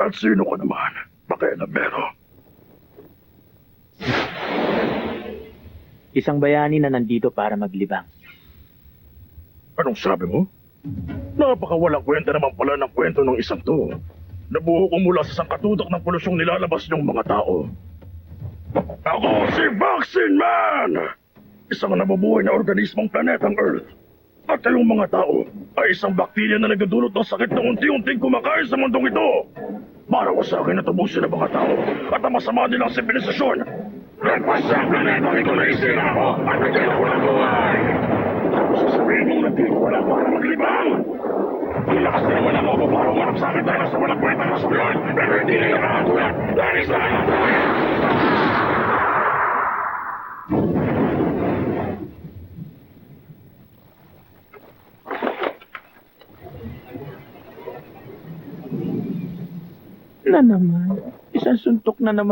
At sino ka naman? Pakialamero. Isang bayani na nandito para maglibang. Anong sabi mo? Napakawalang kwenta naman pala ng kwento ng isang to. Nabuo ko mula sa sangkatutak ng polusyong nilalabas ng mga tao. Ako si Vaccine Man! Isang nabubuhay na organismong planetang Earth. At kayong mga tao ay isang bakterya na nagdudulot ng sakit na unti-unting kumakain sa mundong ito. Para ko sa akin na tubusin ang mga tao at ang masama nilang sibilisasyon. Nagpas sa planetang ito na isira ko at nagkaya ko ng buhay. Tapos sasabihin mong nandito wala para maglibang. Ilakas na naman ako para umarap sa akin dahil sa walang kwenta ng sabihan. Pero hindi na nakakatulad dahil sa Na naman. Isang suntok na naman.